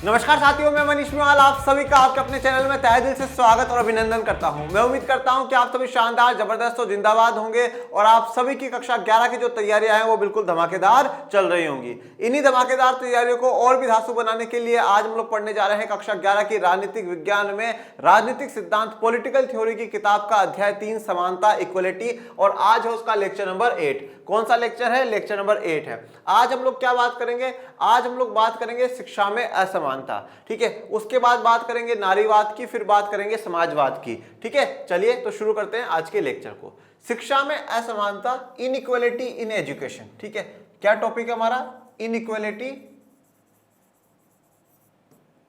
नमस्कार साथियों, मैं मनीष मेवाल आप सभी का आपके अपने चैनल में तहे दिल से स्वागत और अभिनंदन करता हूं। मैं उम्मीद करता हूं कि आप सभी शानदार, जबरदस्त और जिंदाबाद होंगे और आप सभी की कक्षा 11 की जो तैयारियां हैं वो बिल्कुल धमाकेदार चल रही होंगी। इन्हीं धमाकेदार तैयारियों को और भी धांसू बनाने के लिए आज हम लोग पढ़ने जा रहे हैं कक्षा 11 की राजनीतिक विज्ञान में राजनीतिक सिद्धांत पॉलिटिकल थ्योरी की किताब का अध्याय 3 समानता इक्वलिटी, और आज है उसका लेक्चर नंबर 8। कौन सा लेक्चर है? लेक्चर नंबर 8 है। आज हम लोग क्या बात करेंगे? आज हम लोग बात करेंगे शिक्षा में असमानता। ठीक है, उसके बाद बात करेंगे नारीवाद की, फिर बात करेंगे समाजवाद की। ठीक है, चलिए तो शुरू करते हैं आज के लेक्चर को। शिक्षा में असमानता, इनइक्वालिटी इन एजुकेशन। ठीक है, क्या टॉपिक है हमारा? इनइक्वालिटी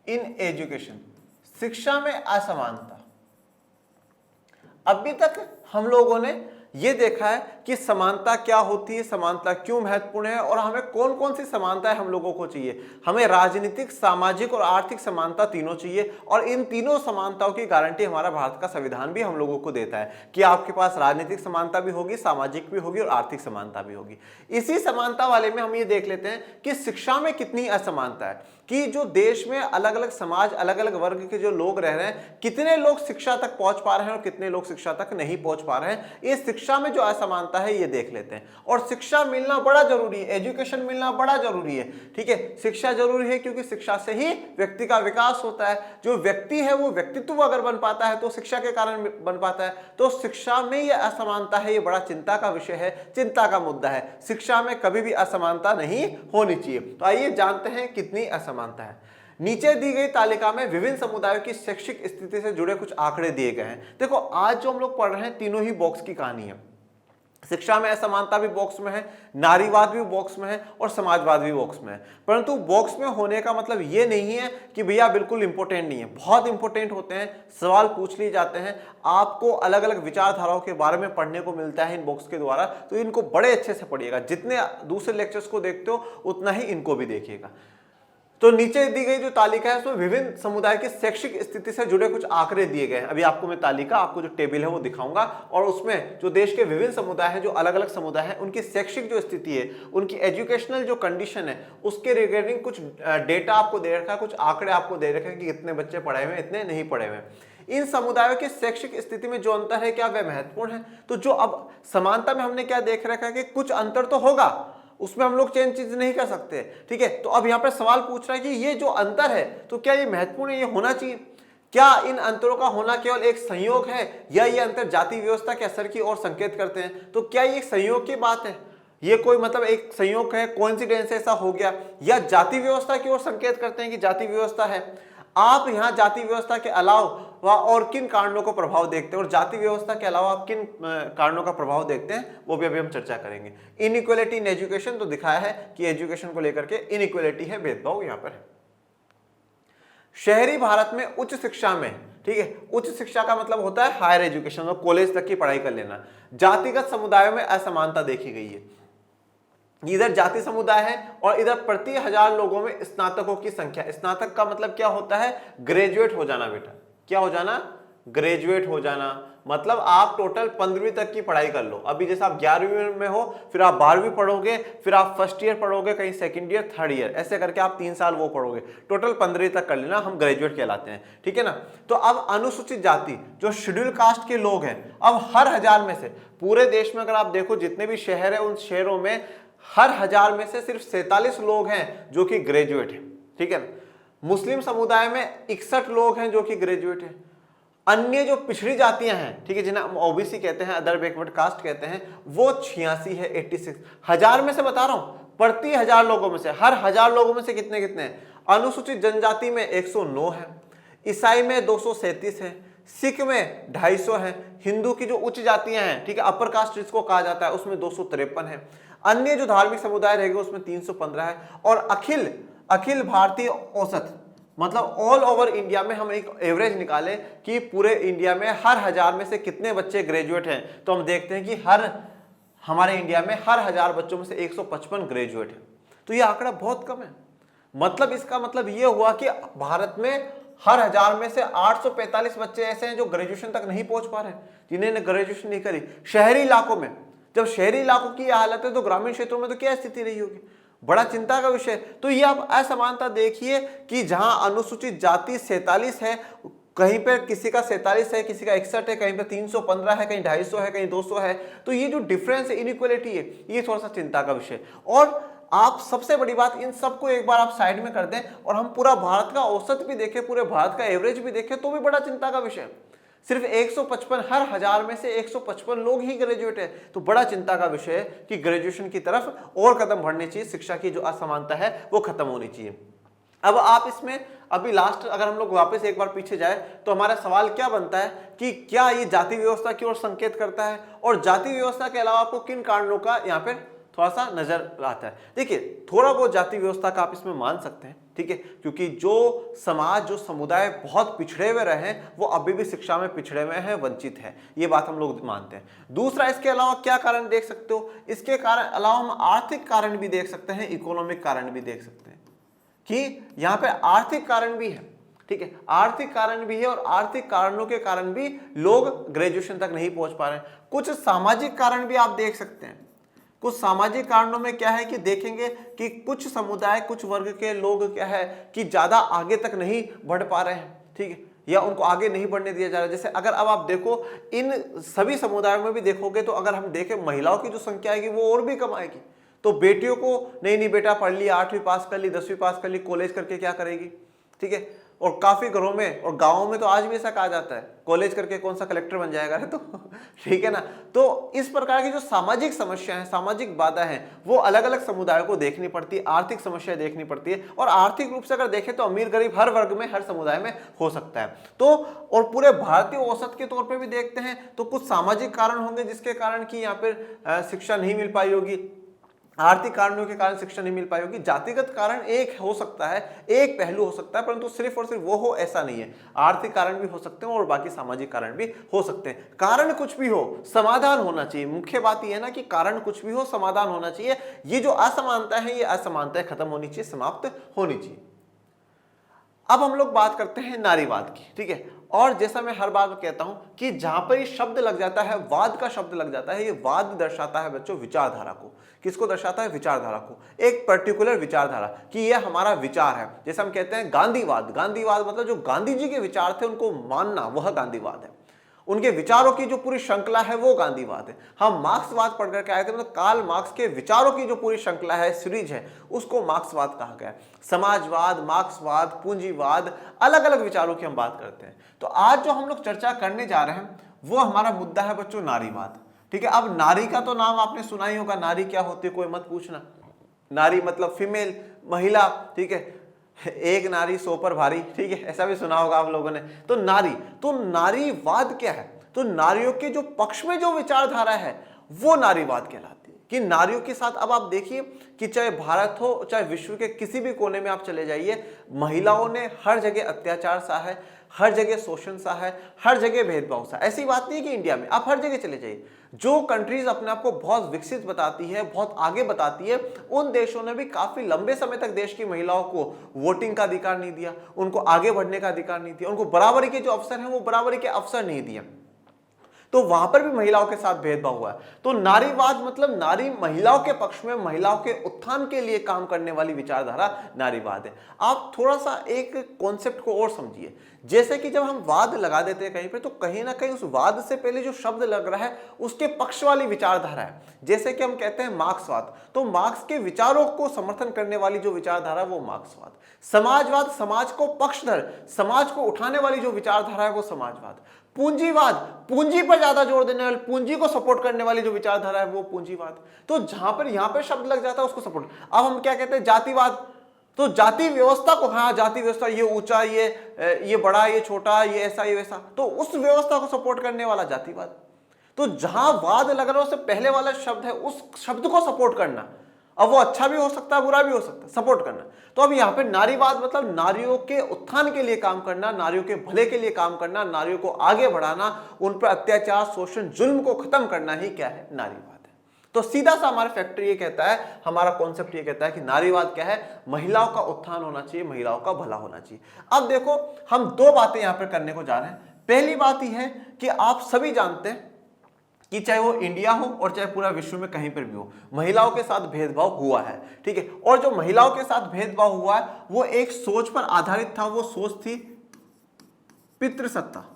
इन एजुकेशन, शिक्षा में असमानता। अभी तक हम लोगों ने ये देखा है कि समानता क्या होती है, समानता क्यों महत्वपूर्ण है और हमें कौन कौन सी समानताएं हम लोगों को चाहिए। हमें राजनीतिक, सामाजिक और आर्थिक समानता तीनों चाहिए, और इन तीनों समानताओं की गारंटी हमारा भारत का संविधान भी हम लोगों को देता है कि आपके पास राजनीतिक समानता भी होगी, सामाजिक भी होगी और आर्थिक समानता भी होगी। इसी समानता वाले में हम ये देख लेते हैं कि शिक्षा में कितनी असमानता है, कि जो देश में अलग अलग समाज, अलग अलग वर्ग के जो लोग रह रहे हैं, कितने लोग शिक्षा तक पहुंच पा रहे हैं और कितने लोग शिक्षा तक नहीं पहुंच पा रहे हैं। इस शिक्षा में जो असमानता है ये देख लेते हैं। और शिक्षा मिलना बड़ा जरूरी है, एजुकेशन मिलना बड़ा जरूरी है। ठीक है, शिक्षा जरूरी है क्योंकि शिक्षा से ही व्यक्ति का विकास होता है। जो व्यक्ति है वो व्यक्तित्व अगर बन पाता है तो शिक्षा के कारण बन पाता है। तो शिक्षा में ये असमानता है, ये बड़ा चिंता का विषय है, चिंता का मुद्दा है। शिक्षा में कभी भी असमानता नहीं होनी चाहिए। तो आइए जानते हैं कितनी असमानता है। नीचे दी गई तालिका में विभिन्न समुदायों की शैक्षिक स्थिति से जुड़े कुछ आंकड़े दिए गए हैं। देखो, आज जो हम लोग पढ़ रहे हैं तीनों ही बॉक्स की कहानी है। शिक्षा में असमानता भी बॉक्स में है, नारीवाद भी बॉक्स में है और समाजवाद भी बॉक्स में है। परंतु बॉक्स में होने का मतलब ये नहीं है कि भैया बिल्कुल इंपॉर्टेंट नहीं है। बहुत इंपॉर्टेंट होते हैं, सवाल पूछ लिए जाते हैं, आपको अलग अलग विचारधाराओं के बारे में पढ़ने को मिलता है इन बॉक्स के द्वारा। तो इनको बड़े अच्छे से पढ़िएगा, जितने दूसरे लेक्चर्स को देखते हो उतना ही इनको भी देखिएगा। तो नीचे दी गई जो तालिका है उसमें विभिन्न समुदाय की शैक्षिक स्थिति से जुड़े कुछ आंकड़े दिए गए हैं। अभी आपको मैं तालिका, आपको जो टेबल है वो दिखाऊंगा, और उसमें जो देश के विभिन्न समुदाय हैं, जो अलग अलग समुदाय हैं, उनकी शैक्षिक जो स्थिति है, उनकी एजुकेशनल जो कंडीशन है, उसके रिगार्डिंग कुछ डेटा आपको दे रखा है, कुछ आंकड़े आपको दे रखे हैं कि कितने बच्चे पढ़े हुए हैं, इतने नहीं पढ़े हुए हैं। इन समुदायों की शैक्षिक स्थिति में जो अंतर है, क्या वह महत्वपूर्ण है? तो जो अब समानता में हमने क्या देख रखा है कि कुछ अंतर तो होगा, उसमें हम लोग चेंज नहीं कर सकते। ठीक है, तो अब यहां पर सवाल पूछ रहा है कि ये जो अंतर है तो क्या ये महत्वपूर्ण है, ये होना चाहिए? क्या इन अंतरों का होना केवल एक संयोग है, या ये अंतर जाति व्यवस्था के असर की ओर संकेत करते हैं? तो क्या ये संयोग की बात है, ये कोई मतलब एक संयोग है, कोइंसिडेंस ऐसा हो गया, या जाति व्यवस्था की ओर संकेत करते हैं कि जाति व्यवस्था है? आप यहाँ जाति व्यवस्था के अलावा और किन कारणों को प्रभाव देखते हैं, और जाति व्यवस्था के अलावा आप किन कारणों का प्रभाव देखते हैं, वो भी अभी हम चर्चा करेंगे। इनइक्वालिटी इन एजुकेशन, तो दिखाया है कि एजुकेशन को लेकर के इनइक्वालिटी है, भेदभाव यहाँ पर है। शहरी भारत में उच्च शिक्षा में, ठीक है, उच्च शिक्षा का मतलब होता है हायर एजुकेशन और कॉलेज तक की पढ़ाई कर लेना, जातिगत समुदायों में असमानता देखी गई है। इधर जाति समुदाय है और इधर प्रति 1000 लोगों में स्नातकों की संख्या। स्नातक का मतलब क्या होता है? ग्रेजुएट हो जाना बेटा। क्या हो जाना? ग्रेजुएट हो जाना। मतलब आप टोटल 15वीं तक की पढ़ाई कर लो। अभी जैसे आप 11वीं में हो, फिर आप 12वीं पढ़ोगे, फिर आप फर्स्ट ईयर पढ़ोगे, कहीं सेकंड ईयर, थर्ड ईयर, ऐसे करके आप 3 साल वो पढ़ोगे। टोटल 15वीं तक कर लेना, हम ग्रेजुएट कहलाते हैं। ठीक है ना? तो अब अनुसूचित जाति, जो शेड्यूल कास्ट के लोग हैं, अब हर 1000 में से, पूरे देश में अगर आप देखो जितने भी शहर है, उन शहरों में हर 1000 में से सिर्फ 47 लोग हैं जो कि ग्रेजुएट हैं। ठीक है। मुस्लिम समुदाय में 61 लोग हैं जो कि ग्रेजुएट हैं। अन्य जो पिछड़ी जातियां हैं, ठीक है, जिन्हें हम ओबीसी कहते हैं, अदर बैकवर्ड कास्ट कहते हैं, वो 86 है, 86। 1000 में से बता रहा हूं, प्रति 1000 लोगों में से, हर 1000 लोगों में से कितने कितने हैं? अनुसूचित जनजाति में 109 है, ईसाई में 237 है, सिख में 250 है, हिंदू की जो उच्च जातियां हैं, ठीक है, अपर कास्ट जिसको कहा जाता है, उसमें 253 है, अन्य जो धार्मिक समुदाय रहेगा उसमें 315 है, और अखिल भारतीय औसत, मतलब ऑल ओवर इंडिया में हम एक एवरेज निकालें कि पूरे इंडिया में हर 1000 में से कितने बच्चे ग्रेजुएट हैं, तो हम देखते हैं कि हमारे इंडिया में हर 1000 बच्चों में से 155 ग्रेजुएट है। तो ये आंकड़ा बहुत कम है। मतलब इसका मतलब ये हुआ कि भारत में हर 1000 में से 845 बच्चे ऐसे हैं जो ग्रेजुएशन तक नहीं पहुंच पा रहे, जिन्होंने ग्रेजुएशन नहीं करी। शहरी इलाकों में, जब शहरी इलाकों की हालत है तो ग्रामीण क्षेत्रों में तो क्या स्थिति रही होगी? बड़ा चिंता का विषय। तो ये आप असमानता देखिए कि जहां अनुसूचित जाति 47 है, कहीं पे किसी का 47 है, किसी का 61 है, कहीं पे 315 है, कहीं 250 है, कहीं 200 है। तो ये जो डिफरेंस है, इनइक्वालिटी है, ये थोड़ा सा चिंता का विषय। और आप सबसे बड़ी बात, इन सबको एक बार आप साइड में कर दें और हम पूरा भारत का औसत भी देखें, पूरे भारत का एवरेज भी देखें, तो भी बड़ा चिंता का विषय। सिर्फ 155, हर 1000 में से 155 लोग ही ग्रेजुएट है। तो बड़ा चिंता का विषय है कि ग्रेजुएशन की तरफ और कदम बढ़ने चाहिए, शिक्षा की जो असमानता है वो खत्म होनी चाहिए। अब आप इसमें अभी लास्ट, अगर हम लोग वापस एक बार पीछे जाए तो हमारा सवाल क्या बनता है कि क्या ये जाति व्यवस्था की ओर संकेत करता है, और जाति व्यवस्था के अलावा आपको किन कारणों का यहाँ पे थोड़ा सा नजर आता है। देखिए, थोड़ा बहुत जाति व्यवस्था का आप इसमें मान सकते हैं, ठीक है, क्योंकि जो समाज, जो समुदाय बहुत पिछड़े हुए रहे हैं, वो अभी भी शिक्षा में पिछड़े हुए हैं, वंचित है, ये बात हम लोग मानते हैं। दूसरा, इसके अलावा क्या कारण देख सकते हो, इसके कारण अलावा हम आर्थिक कारण भी देख सकते हैं, इकोनॉमिक कारण भी देख सकते हैं कि यहाँ पे आर्थिक कारण भी है, ठीक है, आर्थिक कारण भी है, और आर्थिक कारणों के कारण भी लोग ग्रेजुएशन तक नहीं पहुंच पा रहे हैं। कुछ सामाजिक कारण भी आप देख सकते हैं। कुछ सामाजिक कारणों में क्या है कि देखेंगे कि कुछ समुदाय, कुछ वर्ग के लोग क्या है कि ज्यादा आगे तक नहीं बढ़ पा रहे हैं, ठीक है, या उनको आगे नहीं बढ़ने दिया जा रहा है। जैसे अगर अब आप देखो, इन सभी समुदायों में भी देखोगे तो अगर हम देखें, महिलाओं की जो संख्या आएगी वो और भी कम आएगी। तो बेटियों को नहीं बेटा पढ़ लिया, 8वीं पास कर ली, 10वीं पास कर ली, कॉलेज करके क्या करेगी, ठीक है। और काफी घरों में और गांवों में तो आज भी ऐसा कहा जाता है, कॉलेज करके कौन सा कलेक्टर बन जाएगा, तो ठीक है ना। तो इस प्रकार की जो सामाजिक समस्या है, सामाजिक बाधा है, वो अलग अलग समुदायों को देखनी पड़ती है, आर्थिक समस्या देखनी पड़ती है। और आर्थिक रूप से अगर देखें तो अमीर गरीब हर वर्ग में, हर समुदाय में हो सकता है। तो और पूरे भारतीय औसत के तौर पर भी देखते हैं तो कुछ सामाजिक कारण होंगे जिसके कारण की यहाँ पर शिक्षा नहीं मिल पाई होगी, आर्थिक कारणों के कारण शिक्षा नहीं मिल पाई होगी। जातिगत कारण एक हो सकता है, एक पहलू हो सकता है, परंतु सिर्फ और सिर्फ वो हो ऐसा नहीं है। आर्थिक कारण भी हो सकते हैं और बाकी सामाजिक कारण भी हो सकते हैं। कारण कुछ भी हो, समाधान होना चाहिए। मुख्य बात यह है ना कि कारण कुछ भी हो, समाधान होना चाहिए। ये जो असमानता है, ये असमानताएं खत्म होनी चाहिए, समाप्त होनी चाहिए। अब हम लोग बात करते हैं नारीवाद की, ठीक है। और जैसा मैं हर बार कहता हूं कि जहां पर ये शब्द लग जाता है, वाद का शब्द लग जाता है, ये वाद दर्शाता है बच्चों विचारधारा को। किसको दर्शाता है? विचारधारा को, एक पर्टिकुलर विचारधारा कि ये हमारा विचार है। जैसे हम कहते हैं गांधीवाद, गांधीवाद मतलब जो गांधी जी के विचार थे उनको मानना, वह गांधीवाद है। उनके विचारों की जो पूरी श्रृंखला है वो गांधीवाद है। हम मार्क्सवाद पढ़ करके आए थे, मतलब कार्ल मार्क्स के विचारों की जो पूरी श्रृंखला है, सीरीज है, उसको मार्क्सवाद कहा गया है। समाजवाद, मार्क्सवाद, पूंजीवाद, अलग अलग विचारों की हम बात करते हैं। तो आज जो हम लोग चर्चा करने जा रहे हैं वो हमारा मुद्दा है बच्चों नारीवाद, ठीक है। अब नारी का तो नाम आपने सुना ही होगा, नारी क्या होती है कोई मत पूछना। नारी मतलब फीमेल, महिला, ठीक है। एक नारी 100 पर भारी, ठीक है, ऐसा भी सुना होगा आप लोगों ने। तो नारी, तो नारीवाद क्या है? तो नारियों के जो पक्ष में जो विचारधारा है वो नारीवाद कहलाती है। कि नारियों के साथ अब आप देखिए कि चाहे भारत हो, चाहे विश्व के किसी भी कोने में आप चले जाइए, महिलाओं ने हर जगह अत्याचार सहा है, हर जगह शोषण सहा है, हर जगह भेदभाव सहा। ऐसी बात नहीं है कि इंडिया में, आप हर जगह चले जाइए, जो कंट्रीज अपने आप को बहुत विकसित बताती है, बहुत आगे बताती है, उन देशों ने भी काफी लंबे समय तक देश की महिलाओं को वोटिंग का अधिकार नहीं दिया, उनको आगे बढ़ने का अधिकार नहीं दिया, उनको बराबरी के जो अवसर हैं वो बराबरी के अवसर नहीं दिए। तो वहां पर भी महिलाओं के साथ भेदभाव हुआ है। तो नारीवाद मतलब नारी, महिलाओं के पक्ष में, महिलाओं के उत्थान के लिए काम करने वाली विचारधारा नारीवाद है। आप थोड़ा सा एक कॉन्सेप्ट को और समझिए। जैसे कि जब हम वाद लगा देते हैं कहीं पे, तो कहीं ना कहीं उस वाद से पहले जो शब्द लग रहा है उसके पक्ष वाली विचारधारा है। जैसे कि हम कहते हैं मार्क्सवाद, तो मार्क्स के विचारों को समर्थन करने वाली जो विचारधारा वो मार्क्सवाद। समाजवाद, समाज को पक्षधर, समाज को उठाने वाली जो विचारधारा है वो समाजवाद। पूंजीवाद, पूंजी पर ज्यादा जोर देने वाली, पूंजी को सपोर्ट करने वाली जो विचारधारा है वो पूंजीवाद। तो जहां पर यहां पर शब्द लग जाता है उसको सपोर्ट। अब हम क्या कहते हैं? जातिवाद। तो जाति व्यवस्था को, हाँ जाति व्यवस्था, ये ऊंचा, ये बड़ा, ये छोटा, ये ऐसा, ये वैसा, तो उस व्यवस्था को सपोर्ट करने वाला जातिवाद। तो जहां वाद लग रहा है उससे पहले वाला शब्द है, उस शब्द को सपोर्ट करना। अब वो अच्छा भी हो सकता है, बुरा भी हो सकता है, सपोर्ट करना। तो अब यहाँ पे नारीवाद मतलब नारियों के उत्थान के लिए काम करना, नारियों के भले के लिए काम करना, नारियों को आगे बढ़ाना, उन पर अत्याचार, शोषण, जुल्म को खत्म करना ही क्या है? नारीवाद है। तो सीधा सा हमारा फैक्टर ये कहता है, हमारा कॉन्सेप्ट ये कहता है कि नारीवाद क्या है? महिलाओं का उत्थान होना चाहिए, महिलाओं का भला होना चाहिए। अब देखो, हम दो बातें यहां पर करने को जा रहे हैं। पहली बात यह है कि आप सभी जानते हैं कि चाहे वो इंडिया हो और चाहे पूरा विश्व में कहीं पर भी हो, महिलाओं के साथ भेदभाव हुआ है, ठीक है। और जो महिलाओं के साथ भेदभाव हुआ है वो एक सोच पर आधारित था, वो सोच थी पितृसत्ता।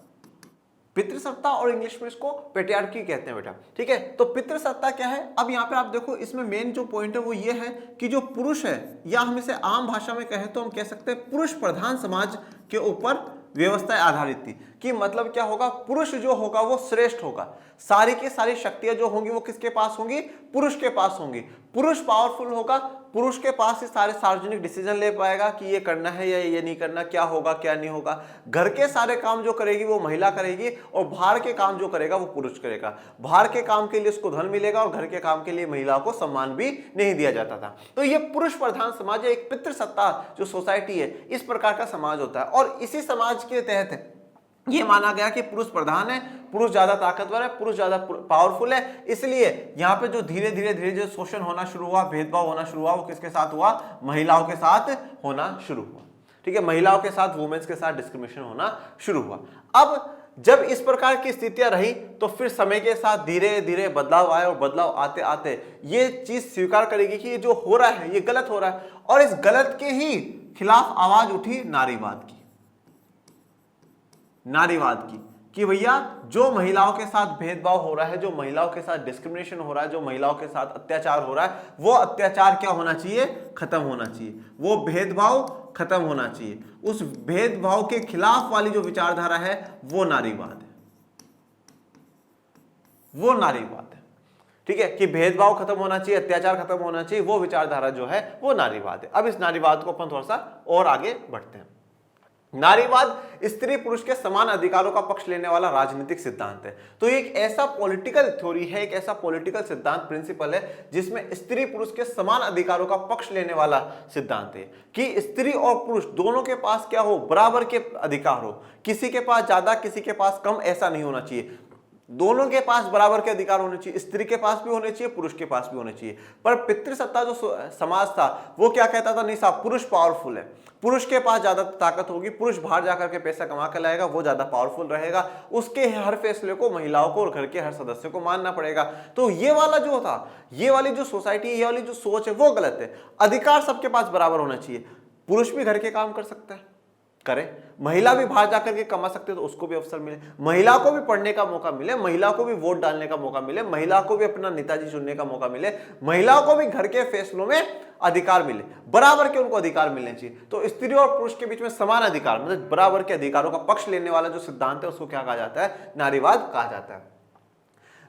पितृसत्ता और इंग्लिश में इसको पेट्रियार्की कहते हैं बेटा, ठीक है। तो पितृसत्ता क्या है, अब यहाँ पे आप देखो इसमें मेन जो पॉइंट है वो ये है कि जो पुरुष है, या हम इसे आम भाषा में कहें तो हम कह सकते हैं पुरुष प्रधान समाज के ऊपर व्यवस्था आधारित थी। कि मतलब क्या होगा, पुरुष जो होगा वो श्रेष्ठ होगा, सारी की सारी शक्तियां जो होंगी वो किसके पास होंगी, पुरुष के पास होंगी। पुरुष पावरफुल होगा, पुरुष के पास ही सारे सार्वजनिक डिसीजन ले पाएगा कि ये करना है या ये नहीं करना, क्या होगा क्या नहीं होगा। घर के सारे काम जो करेगी वो महिला करेगी और बाहर के काम जो करेगा वो पुरुष करेगा। बाहर के काम के लिए उसको धन मिलेगा और घर के काम के लिए महिला को सम्मान भी नहीं दिया जाता था। तो ये पुरुष प्रधान समाज है, एक पितृसत्ता जो सोसाइटी है, इस प्रकार का समाज होता है। और इसी समाज के तहत ये माना गया कि पुरुष प्रधान है, पुरुष ज्यादा ताकतवर है, पुरुष ज्यादा पावरफुल है, इसलिए यहाँ पे जो धीरे धीरे जो शोषण होना शुरू हुआ, भेदभाव होना शुरू हुआ, वो किसके साथ हुआ, महिलाओं के साथ होना शुरू हुआ, ठीक है। महिलाओं के साथ, वुमेन्स के साथ डिस्क्रिमिनेशन होना शुरू हुआ। अब जब इस प्रकार की स्थितियां रही तो फिर समय के साथ धीरे धीरे बदलाव आए, और बदलाव आते आते ये चीज स्वीकार करेगी कि ये जो हो रहा है ये गलत हो रहा है। और इस गलत के ही खिलाफ आवाज उठी नारीवाद की, नारीवाद की, कि भैया जो महिलाओं के साथ भेदभाव हो रहा है, जो महिलाओं के साथ डिस्क्रिमिनेशन हो रहा है, जो महिलाओं के साथ अत्याचार हो रहा है, वो अत्याचार क्या होना चाहिए, खत्म होना चाहिए, वो भेदभाव खत्म होना चाहिए। उस भेदभाव के खिलाफ वाली जो विचारधारा है वो नारीवाद है, वो नारीवाद है, ठीक है। कि भेदभाव खत्म होना चाहिए, अत्याचार खत्म होना चाहिए, वो विचारधारा जो है वो नारीवाद है। अब इस नारीवाद को अपन थोड़ा सा और आगे बढ़ते हैं। नारीवाद स्त्री पुरुष के समान अधिकारों का पक्ष लेने वाला राजनीतिक सिद्धांत है। तो एक ऐसा पॉलिटिकल थ्योरी है, एक ऐसा पॉलिटिकल सिद्धांत, प्रिंसिपल है, जिसमें स्त्री पुरुष के समान अधिकारों का पक्ष लेने वाला सिद्धांत है कि स्त्री और पुरुष दोनों के पास क्या हो, बराबर के अधिकार हो, किसी के पास ज्यादा किसी के पास कम ऐसा नहीं होना चाहिए, दोनों के पास बराबर के अधिकार होने चाहिए, स्त्री के पास भी होने चाहिए, पुरुष के पास भी होने चाहिए। पर पितृसत्ता जो समाज था वो क्या कहता था, नहीं साहब पुरुष पावरफुल है, पुरुष के पास ज्यादा ताकत होगी, पुरुष बाहर जाकर के पैसा कमा कर लाएगा, वो ज्यादा पावरफुल रहेगा, उसके हर फैसले को महिलाओं को और घर के हर सदस्य को मानना पड़ेगा। तो ये वाला जो था, ये वाली जो सोसाइटी, ये वाली जो सोच है वो गलत है। अधिकार सबके पास बराबर होना चाहिए, पुरुष भी घर के काम कर सकता है, करे, महिला भी बाहर जाकर के कमा सकते तो उसको भी अवसर मिले, महिला को भी पढ़ने का मौका मिले, महिला को भी वोट डालने का मौका मिले, महिला को भी अपना नेताजी चुनने का मौका मिले, महिला को भी घर के फैसलों में अधिकार मिले, बराबर के उनको अधिकार मिलने चाहिए। तो स्त्री और पुरुष के बीच में समान अधिकार, मतलब बराबर के अधिकारों का पक्ष लेने वाला जो सिद्धांत है उसको क्या कहा जाता है, नारीवाद कहा जाता है।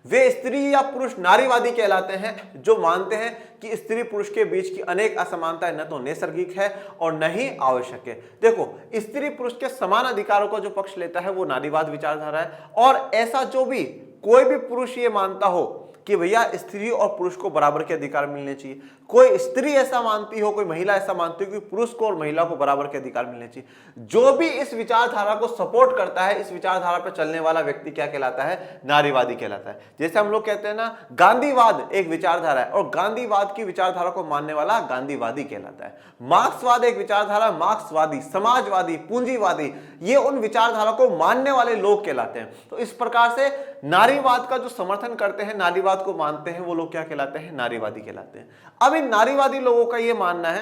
वे स्त्री या पुरुष नारीवादी कहलाते हैं जो मानते हैं कि स्त्री पुरुष के बीच की अनेक असमानताएं न तो नैसर्गिक है और न ही आवश्यक है। देखो, स्त्री पुरुष के समान अधिकारों का जो पक्ष लेता है वो नारीवाद विचारधारा है। और ऐसा जो भी कोई भी पुरुष ये मानता हो कि भैया स्त्री और पुरुष को बराबर के अधिकार मिलने चाहिए, कोई स्त्री ऐसा मानती हो, कोई महिला ऐसा मानती हो कि पुरुष को और महिला को बराबर के अधिकार मिलने चाहिए, जो भी इस विचारधारा को सपोर्ट करता है, इस विचारधारा पर चलने वाला व्यक्ति क्या कहलाता है, नारीवादी कहलाता है। जैसे हम लोग कहते हैं ना, गांधीवाद एक विचारधारा है और गांधीवाद की विचारधारा को मानने वाला गांधीवादी कहलाता है। मार्क्सवाद एक विचारधारा, मार्क्सवादी, समाजवादी, पूंजीवादी, ये उन विचारधारा को मानने वाले लोग कहलाते हैं। तो इस प्रकार से नारीवाद का जो समर्थन करते हैं, नारीवाद को मानते हैं, वो लोग क्या कहलाते हैं, नारीवादी कहलाते हैं। अब इन नारीवादी लोगों का ये मानना है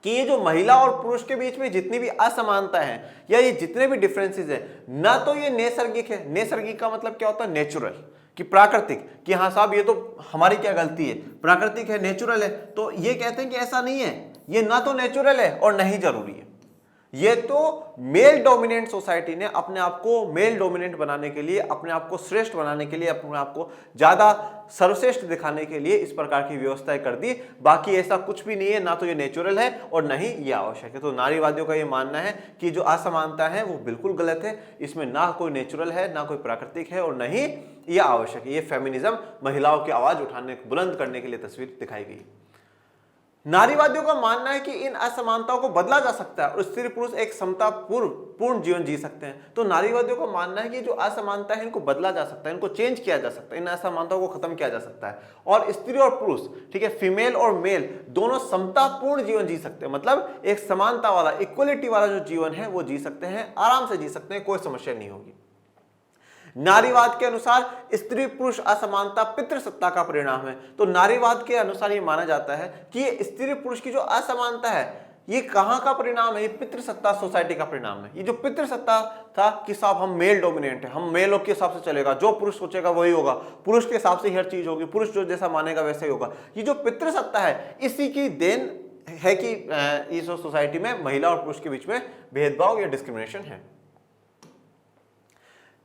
कि ये जो महिला और पुरुष के बीच में जितनी भी असमानता है या ये जितने भी डिफरेंसेस है, ना तो ये नैसर्गिक है, नैसर्गिक का मतलब क्या होता है, नेचुरल, कि प्राकृतिक, कि हाँ साहब ये तो हमारी क्या गलती है, प्राकृतिक है, नेचुरल है। तो ये कहते हैं कि ऐसा नहीं है, ये ना तो नेचुरल है और नहीं जरूरी है। ये तो मेल डोमिनेंट सोसाइटी ने अपने आप को मेल डोमिनेंट बनाने के लिए, अपने आप को श्रेष्ठ बनाने के लिए, अपने आप को ज्यादा सर्वश्रेष्ठ दिखाने के लिए इस प्रकार की व्यवस्थाएं कर दी। बाकी ऐसा कुछ भी नहीं है, ना तो ये नेचुरल है और न ही ये आवश्यक है। तो नारीवादियों का ये मानना है कि जो असमानता है वो बिल्कुल गलत है, इसमें ना कोई नेचुरल है, ना कोई प्राकृतिक है और न ही ये आवश्यक है। ये फेमिनिज्म महिलाओं की आवाज उठाने, बुलंद करने के लिए तस्वीर दिखाई गई। नारीवादियों का मानना है कि इन असमानताओं को बदला जा सकता है और स्त्री पुरुष एक समता पूर्ण जीवन जी सकते हैं। तो नारीवादियों का मानना है कि जो असमानता है इनको बदला जा सकता है, इनको चेंज किया जा सकता है, इन असमानताओं को खत्म किया जा सकता है और स्त्री और पुरुष, ठीक है, फीमेल और मेल दोनों समतापूर्ण जीवन जी सकते हैं। मतलब एक समानता वाला, इक्वलिटी वाला जो जीवन है वो जी सकते हैं, आराम से जी सकते हैं, कोई समस्या नहीं होगी। नारीवाद के अनुसार स्त्री पुरुष असमानता पितृसत्ता का परिणाम है। तो नारीवाद के अनुसार ये माना जाता है कि ये स्त्री पुरुष की जो असमानता है ये कहां का परिणाम है, ये पितृसत्ता सोसाइटी का परिणाम है। ये जो पितृसत्ता था कि साहब हम मेल डोमिनेंट है, हम मेलों के हिसाब से चलेगा, जो पुरुष सोचेगा वही होगा, पुरुष के हिसाब से ही हर चीज होगी, पुरुष जो जैसा मानेगा वैसा ही होगा। ये जो पितृसत्ता है इसी की देन है कि इस सोसाइटी में महिला और पुरुष के बीच में भेदभाव या डिस्क्रिमिनेशन है।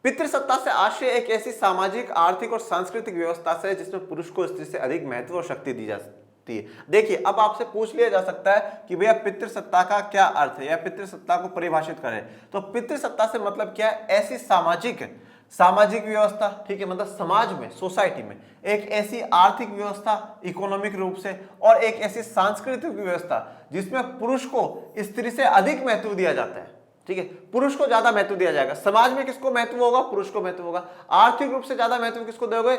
पितृसत्ता से आशय एक ऐसी सामाजिक, आर्थिक और सांस्कृतिक व्यवस्था से जिसमें पुरुष को स्त्री से अधिक महत्व और शक्ति दी जाती है। देखिए, अब आपसे पूछ लिया जा सकता है कि भैया पितृसत्ता का क्या अर्थ है या पितृसत्ता को परिभाषित करें। तो पितृसत्ता से मतलब क्या है, ऐसी सामाजिक व्यवस्था, ठीक है, मतलब समाज में, सोसाइटी में एक ऐसी आर्थिक व्यवस्था इकोनॉमिक रूप से और एक ऐसी सांस्कृतिक व्यवस्था जिसमें पुरुष को स्त्री से अधिक महत्व दिया जाता है। ठीक है, पुरुष को ज्यादा महत्व दिया जाएगा। समाज में किसको महत्व होगा, पुरुष को महत्व होगा। आर्थिक रूप से ज्यादा महत्व किसको दोगे,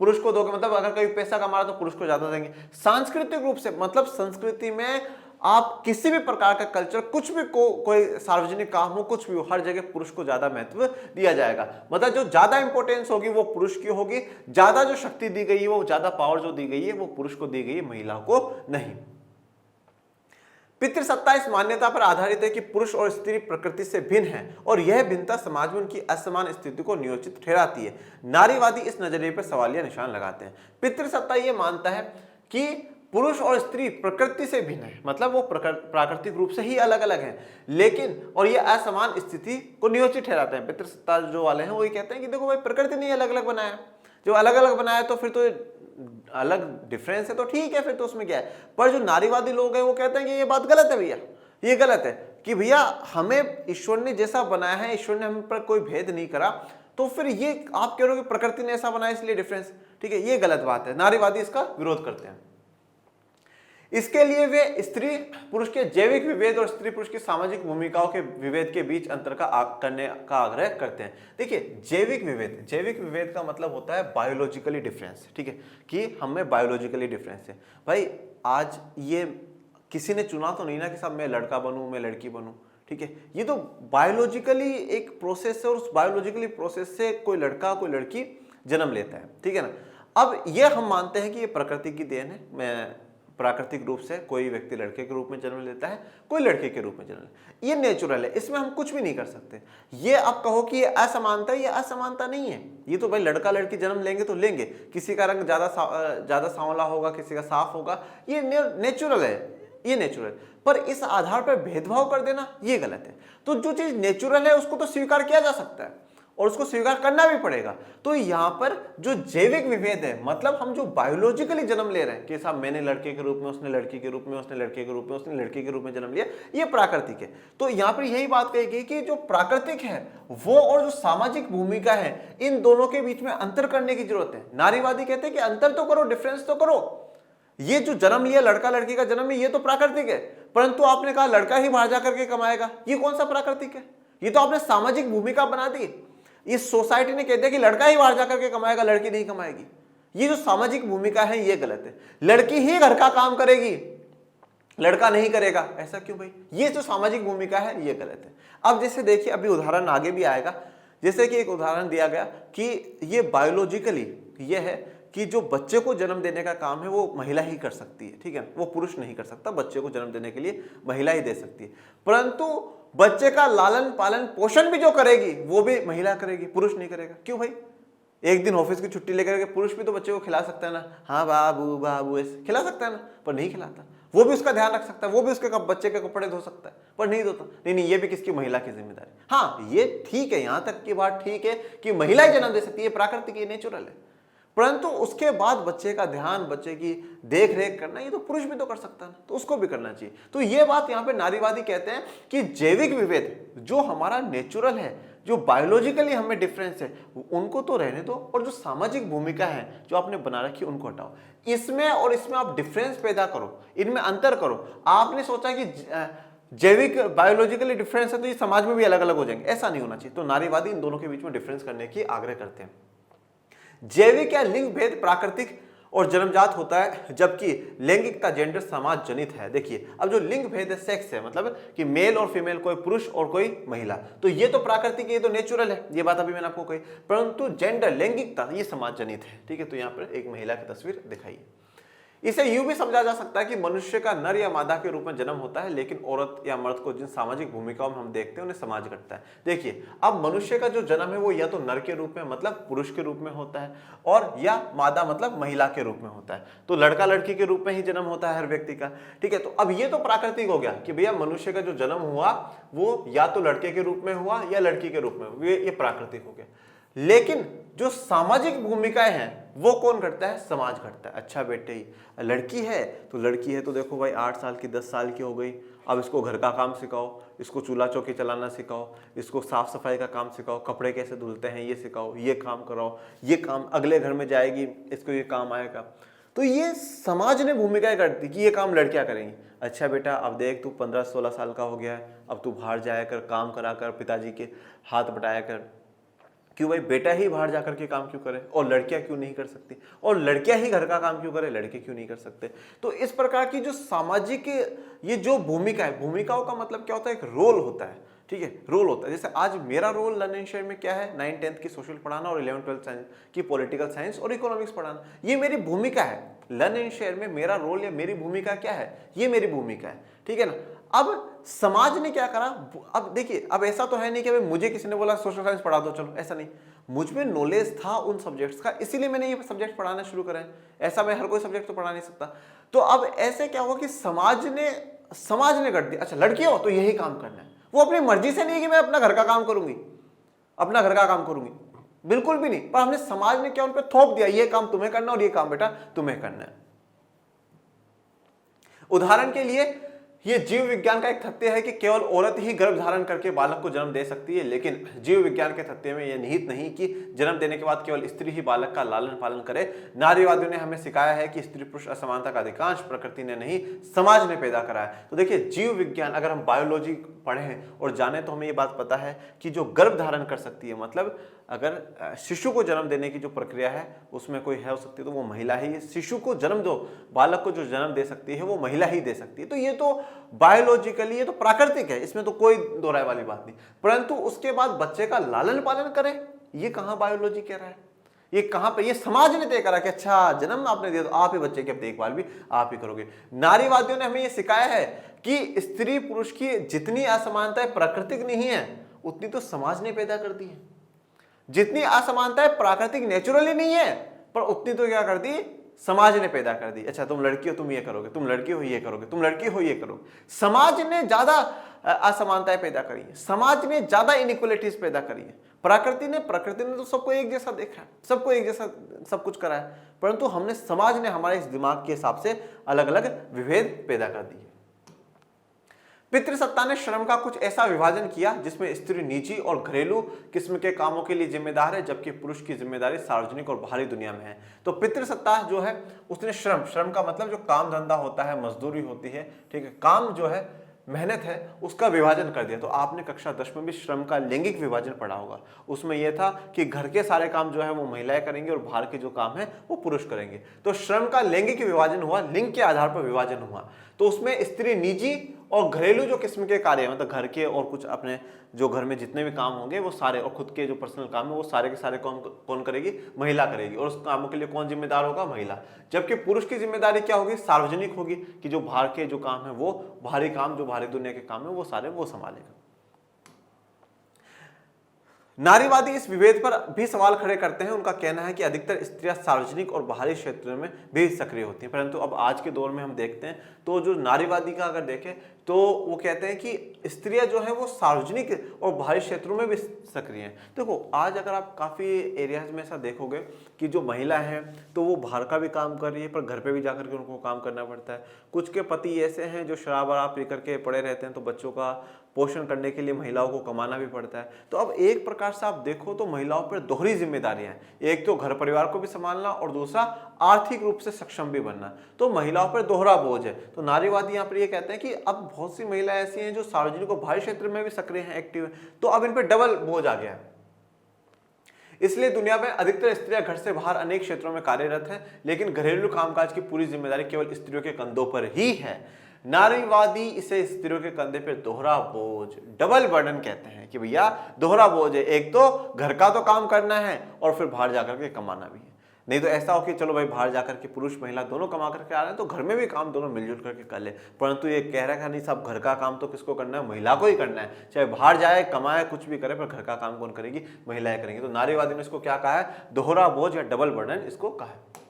पुरुष को दोगे, मतलब अगर कोई पैसा कमा रहा तो पुरुष को ज्यादा देंगे। सांस्कृतिक रूप से मतलब संस्कृति में आप किसी भी प्रकार का कल्चर, कुछ भी कोई सार्वजनिक काम हो, कुछ भी हो, हर जगह पुरुष को ज्यादा महत्व दिया जाएगा। मतलब जो ज्यादा इंपॉर्टेंस होगी वो पुरुष की होगी, ज्यादा जो शक्ति दी गई है, वो ज्यादा पावर जो दी गई है वो पुरुष को दी गई है, महिला को नहीं। पितृसत्ता इस मान्यता पर आधारित है कि पुरुष और स्त्री प्रकृति से भिन्न हैं और यह भिन्नता समाज में उनकी असमान स्थिति को नियोजित ठहराती है। नारीवादी इस नजरिए पर सवालिया निशान लगाते हैं। पितृसत्ता यह मानता है कि पुरुष और स्त्री प्रकृति से भिन्न है, मतलब वो प्राकृतिक रूप से ही अलग अलग हैं, लेकिन और ये असमान स्थिति को नियोजित ठहराते हैं। पितृसत्ता जो वाले हैं वो ये कहते हैं कि देखो भाई, प्रकृति ने अलग अलग बनाया, जो अलग अलग बनाया तो फिर तो अलग डिफरेंस है तो ठीक है, फिर तो उसमें क्या है। पर जो नारीवादी लोग हैं वो कहते हैं कि ये बात गलत है भैया, ये गलत है कि भैया हमें ईश्वर ने जैसा बनाया है, ईश्वर ने हम पर कोई भेद नहीं करा, तो फिर ये आप कह रहे हो कि प्रकृति ने ऐसा बनाया इसलिए डिफरेंस, ठीक है, ये गलत बात है। नारीवादी इसका विरोध करते हैं। इसके लिए वे स्त्री पुरुष के जैविक विभेद और स्त्री पुरुष की सामाजिक भूमिकाओं के विभेद के बीच अंतर करने का आग्रह करते हैं। देखिए, जैविक विभेद का मतलब होता है बायोलॉजिकली डिफरेंस, ठीक है, कि हमें बायोलॉजिकली डिफरेंस है। भाई आज ये किसी ने चुना तो नहीं ना कि सब मैं लड़का बनूं, मैं लड़की बनूं, ठीक है, ये तो बायोलॉजिकली एक प्रोसेस है और उस बायोलॉजिकली प्रोसेस से कोई लड़का कोई लड़की जन्म लेता है, ठीक है ना। अब ये हम मानते हैं कि ये प्रकृति की देन है। मैं प्राकृतिक रूप से कोई व्यक्ति लड़के के रूप में जन्म लेता है, कोई लड़के के रूप में जन्म लेता है, ये नेचुरल है, इसमें हम कुछ भी नहीं कर सकते। ये आप कहो कि ये असमानता है, ये असमानता नहीं है। ये तो भाई लड़का लड़की जन्म लेंगे तो लेंगे, किसी का रंग ज्यादा सांवला होगा, किसी का साफ होगा, ये नेचुरल है, ये नेचुरल। पर इस आधार पर भेदभाव कर देना ये गलत है। तो जो चीज नेचुरल है उसको तो स्वीकार किया जा सकता है और उसको स्वीकार करना भी पड़ेगा। तो यहां पर जो जैविक विभेद है, मतलब हम जो बायोलॉजिकली जन्म ले रहे हैं कि साहब मैंने लड़के के रूप में, उसने लड़की के रूप में, उसने लड़के के रूप में, उसने लड़की के रूप में जन्म लिया, ये प्राकृतिक है। तो यहां पर यही बात कही गई कि जो प्राकृतिक है वो और जो सामाजिक भूमिका है, इन दोनों के बीच में अंतर करने की जरूरत है। नारीवादी कहते हैं कि अंतर तो करो, डिफरेंस तो करो। ये जो जन्म लिया, लड़का लड़की का जन्म है, ये तो प्राकृतिक है, परंतु आपने कहा लड़का ही बाहर जाकर के कमाएगा, ये कौन सा प्राकृतिक है? ये तो आपने सामाजिक भूमिका बना दी। इस सोसाइटी ने कहते हैं कि लड़का ही बाहर जाकर के कमाएगा, लड़की नहीं कमाएगी। ये जो सामाजिक भूमिका है ये गलत है। लड़की ही घर का काम करेगी, लड़का नहीं करेगा, ऐसा क्यों भाई? ये जो सामाजिक भूमिका है ये गलत है। अब जैसे देखिए, अभी उदाहरण आगे भी आएगा, जैसे कि एक उदाहरण दिया गया कि ये बायोलॉजिकली ये है कि जो बच्चे को जन्म देने का काम है वो महिला ही कर सकती है, ठीक है, वो पुरुष नहीं कर सकता। बच्चे को जन्म देने के लिए महिला ही दे सकती है, परंतु बच्चे का लालन पालन पोषण भी जो करेगी वो भी महिला करेगी, पुरुष नहीं करेगा। क्यों भाई? एक दिन ऑफिस की छुट्टी लेकर के पुरुष भी तो बच्चे को खिला सकता है ना, हाँ बाबू बाबू ऐसे खिला सकता है ना, पर नहीं खिलाता। वो भी उसका ध्यान रख सकता है, वो भी उसके बच्चे के कपड़े धो सकता है, पर नहीं धोता। नहीं, ये भी किसकी? महिला की जिम्मेदारी। हाँ, ये ठीक है, यहां तक की बात ठीक है कि महिला ही जन्म दे सकती है, प्राकृतिक, ये नेचुरल है, परंतु उसके बाद बच्चे का ध्यान, बच्चे की देख रेख करना ये तो पुरुष भी तो कर सकता है, तो उसको भी करना चाहिए। तो ये बात यहाँ पे नारीवादी कहते हैं कि जैविक विभेद जो हमारा नेचुरल है, जो बायोलॉजिकली हमें डिफरेंस है, उनको तो रहने दो, और जो सामाजिक भूमिका है जो आपने बना रखी है उनको हटाओ। इसमें और इसमें आप डिफरेंस पैदा करो, इनमें अंतर करो। आपने सोचा कि जैविक बायोलॉजिकली डिफरेंस है तो ये समाज में भी अलग अलग हो जाएंगे, ऐसा नहीं होना चाहिए। तो नारीवादी इन दोनों के बीच में डिफरेंस करने की आग्रह करते हैं। जैविक या लिंग भेद प्राकृतिक और जन्मजात होता है, जबकि लैंगिकता जेंडर समाज जनित है। देखिए अब जो लिंग भेद है, सेक्स है, मतलब कि मेल और फीमेल, कोई पुरुष और कोई महिला, तो ये तो प्राकृतिक है, ये तो नेचुरल है, ये बात अभी मैंने आपको कही। परंतु जेंडर लैंगिकता ये समाज जनित है। ठीक है, तो यहाँ पर एक महिला की तस्वीर दिखाई। इसे यूं भी समझा जा सकता है कि मनुष्य का नर या मादा के रूप में जन्म होता है, लेकिन औरत या मर्द को जिन सामाजिक भूमिकाओं में हम देखते हैं उन्हें समाज करता है। देखिए अब मनुष्य का जो जन्म है वो या तो नर के रूप में मतलब पुरुष के रूप में होता है, और या मादा मतलब महिला के रूप में होता है। तो लड़का लड़की के रूप में ही जन्म होता है हर व्यक्ति का। ठीक है, तो अब ये तो प्राकृतिक हो गया कि भैया मनुष्य का जो जन्म हुआ वो या तो लड़के के रूप में हुआ या लड़की के रूप में, ये प्राकृतिक हो गया। लेकिन जो सामाजिक भूमिकाएं हैं वो कौन करता है? समाज करता है। अच्छा बेटे, लड़की है तो देखो भाई 8 साल की 10 साल की हो गई, अब इसको घर का काम सिखाओ, इसको चूल्हा चौकी चलाना सिखाओ, इसको साफ सफाई का काम सिखाओ, कपड़े कैसे धुलते हैं ये सिखाओ, ये काम कराओ, ये काम अगले घर में जाएगी इसको ये काम आएगा। तो ये समाज ने भूमिकाएं करती कि ये काम लड़कियां करेंगी। अच्छा बेटा अब देख तू 15-16 साल का हो गया है, अब तू बाहर जाया कर, काम करा कर, पिताजी के हाथ बटाया कर। क्यों भाई, बेटा ही बाहर जाकर के काम क्यों करे और लड़कियां क्यों नहीं कर सकती, और लड़कियां ही घर का काम क्यों करे, लड़के क्यों नहीं कर सकते। तो इस प्रकार की जो सामाजिक ये जो भूमिका है, भूमिकाओं का मतलब क्या होता है? एक रोल होता है। ठीक है, रोल होता है। जैसे आज मेरा रोल लर्न एंड शेयर में क्या है? 9th-10th की सोशल पढ़ाना और 11th-12th साइंस की पॉलिटिकल साइंस और इकोनॉमिक्स पढ़ाना, ये मेरी भूमिका है। लर्न एंड शेयर में मेरा रोल या मेरी भूमिका क्या है? ये मेरी भूमिका है। ठीक है ना। अब समाज ने क्या करा? अब देखिए, अब ऐसा तो है नहीं कि भाई मुझे किसी ने बोला सोशल साइंस पढ़ा दो, चलो, ऐसा नहीं। मुझ में नॉलेज था उन सब्जेक्ट्स का, इसीलिए मैंने ये सब्जेक्ट पढ़ाना शुरू करे। ऐसा मैं हर कोई सब्जेक्ट तो पढ़ा नहीं सकता। तो अब ऐसे क्या हुआ कि समाज ने कर दिया, अच्छा लड़की हो तो यही काम करना है। वो अपनी मर्जी से नहीं कि मैं अपना घर का काम करूंगी, बिल्कुल भी नहीं। पर हमने, समाज ने क्या उन पर थोप दिया, ये काम तुम्हें करना और ये काम बेटा तुम्हें करना है। उदाहरण के लिए ये जीव विज्ञान का एक तथ्य है कि केवल औरत ही गर्भ धारण करके बालक को जन्म दे सकती है, लेकिन जीव विज्ञान के तथ्य में यह निहित नहीं कि जन्म देने के बाद केवल स्त्री ही बालक का लालन पालन करे। नारीवादियों ने हमें सिखाया है कि स्त्री पुरुष असमानता का अधिकांश प्रकृति ने नहीं, समाज ने पैदा करा है। तो देखिए, जीव विज्ञान अगर हम बायोलॉजी पढ़ें और जाने तो हमें ये बात पता है कि जो गर्भ धारण कर सकती है, मतलब अगर शिशु को जन्म देने की जो प्रक्रिया है उसमें कोई है हो सकती है तो वो महिला ही है। शिशु को जन्म दो, बालक को जो जन्म दे सकती है वो महिला ही दे सकती है। तो ये तो बायोलॉजिकली, ये तो प्राकृतिक है, इसमें तो कोई दो राय वाली बात नहीं। परंतु उसके बाद बच्चे का लालन पालन करे, ये कहां बायोलॉजी कह रहा है? ये कहां पे? ये समाज ने तय करा कि अच्छा जन्म आपने दिया तो आप ही बच्चे की अब देखभाल भी आप ही करोगे। नारीवादियों ने हमें ये सिखाया है कि स्त्री पुरुष की जितनी असमानताएं प्राकृतिक नहीं है उतनी तो समाज ने पैदा कर दी है। जितनी असमानताएं प्राकृतिक नेचुरली नहीं है, पर उतनी तो क्या कर दी? समाज ने पैदा कर दी। अच्छा तुम लड़की हो तुम ये करोगे, तुम लड़की हो ये करोगे, तुम लड़की हो ये करोगे। समाज ने ज्यादा असमानताएं पैदा करी है, समाज ने ज्यादा इनइक्वालिटीज पैदा करी है। प्रकृति ने तो सबको एक जैसा देखा है, सबको एक जैसा सब कुछ करा है, परंतु हमने, समाज ने हमारे इस दिमाग के हिसाब से अलग अलग विभेद पैदा कर दिए। पितृसत्ता ने श्रम का कुछ ऐसा विभाजन किया जिसमें स्त्री निजी और घरेलू किस्म के कामों के लिए जिम्मेदार है, जबकि पुरुष की जिम्मेदारी सार्वजनिक और बाहरी दुनिया में है। तो पितृसत्ता जो है उसने श्रम का मतलब जो काम धंधा होता है, मजदूरी होती है, ठीक है, काम जो है, मेहनत है, उसका विभाजन कर दिया। तो आपने कक्षा 10 में भी श्रम का लैंगिक विभाजन पढ़ा होगा। उसमें यह था कि घर के सारे काम जो है वो महिलाएं करेंगी और बाहर के जो काम है वो पुरुष करेंगे। तो श्रम का लैंगिक विभाजन हुआ, लिंग के आधार पर विभाजन हुआ। तो उसमें स्त्री निजी और घरेलू जो किस्म के कार्य, मतलब घर के और कुछ अपने जो घर में जितने भी काम होंगे वो सारे, और खुद के जो पर्सनल काम है वो सारे के सारे काम कौन करेगी? महिला करेगी। और उस कामों के लिए कौन जिम्मेदार होगा? महिला। जबकि पुरुष की जिम्मेदारी क्या होगी? सार्वजनिक होगी, कि जो बाहर के जो काम है वो बाहरी काम, जो बाहरी दुनिया के काम है वो सारे वो संभालेगा। नारीवादी इस विभेद पर भी सवाल खड़े करते हैं। उनका कहना है कि अधिकतर स्त्रियां सार्वजनिक और बाहरी क्षेत्रों में भी सक्रिय होती हैं, परंतु अब आज के दौर में हम देखते हैं तो जो नारीवादी का अगर देखें तो वो कहते हैं कि स्त्रियां जो है वो सार्वजनिक और बाहरी क्षेत्रों में भी सक्रिय हैं। देखो आज अगर आप काफ़ी एरियाज में ऐसा देखोगे कि जो महिला है तो वो बाहर का भी काम कर रही है, पर घर पे भी जाकर के उनको काम करना पड़ता है। कुछ के पति ऐसे हैं जो शराब वराब पी करके पड़े रहते हैं, तो बच्चों का पोषण करने के लिए महिलाओं को कमाना भी पड़ता है। तो अब एक प्रकार से आप देखो तो महिलाओं पर दोहरी जिम्मेदारियां हैं, एक तो घर परिवार को भी संभालना और दूसरा आर्थिक रूप से सक्षम भी बनना। तो महिलाओं पर दोहरा बोझ है। तो नारीवादी यहाँ पर ये कहते हैं कि अब बहुत सी महिलाएं ऐसी हैं जो सार्वजनिक और बाहरी क्षेत्र में भी सक्रिय हैं, एक्टिव हैं, तो अब इन पर डबल बोझ आ गया है। इसलिए दुनिया में अधिकतर स्त्रियां घर से बाहर अनेक क्षेत्रों में कार्यरत हैं, लेकिन घरेलू कामकाज की पूरी जिम्मेदारी केवल स्त्रियों के कंधों पर ही है। नारीवादी इसे स्त्रियों के कंधे पे दोहरा बोझ, डबल बर्डन कहते हैं कि भैया दोहरा बोझ है, एक तो घर का तो काम करना है और फिर बाहर जाकर के कमाना भी है। नहीं तो ऐसा हो कि चलो भाई बाहर जाकर के पुरुष महिला दोनों कमा करके आ रहे हैं तो घर में भी काम दोनों मिलजुल करके कर ले, परंतु ये कह रहा है नहीं साहब घर का काम तो किसको करना है, महिला को ही करना है, चाहे बाहर जाए कमाए कुछ भी करे पर घर का काम कौन करेगी, महिलाएं करेंगी। तो नारीवादी ने इसको क्या कहा है, दोहरा बोझ या डबल बर्डन इसको कहा है।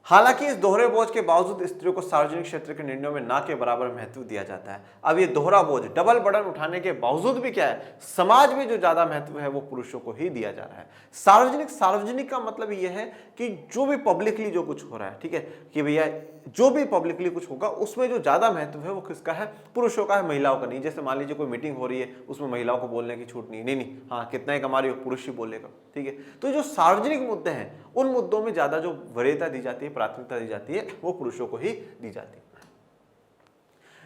हालांकि इस दोहरे बोझ के बावजूद स्त्रियों को सार्वजनिक क्षेत्र के निर्णयों में ना के बराबर महत्व दिया जाता है। अब ये दोहरा बोझ डबल बर्डन उठाने के बावजूद भी क्या है, समाज में जो ज्यादा महत्व है वो पुरुषों को ही दिया जा रहा है। सार्वजनिक का मतलब ये है कि जो भी पब्लिकली जो कुछ हो रहा है, ठीक है, कि भैया जो भी पब्लिकली कुछ होगा उसमें जो ज्यादा महत्व है वो किसका है, पुरुषों का है, महिलाओं का नहीं। जैसे मान लीजिए कोई मीटिंग हो रही है उसमें महिलाओं को बोलने की छूट नहीं, हाँ कितना ही कमा रही हो पुरुष ही बोलेगा, ठीक है। तो जो सार्वजनिक मुद्दे हैं उन मुद्दों में ज्यादा जो वरीयता दी जाती है, प्राथमिकता दी जाती है, वो पुरुषों को ही दी जाती है।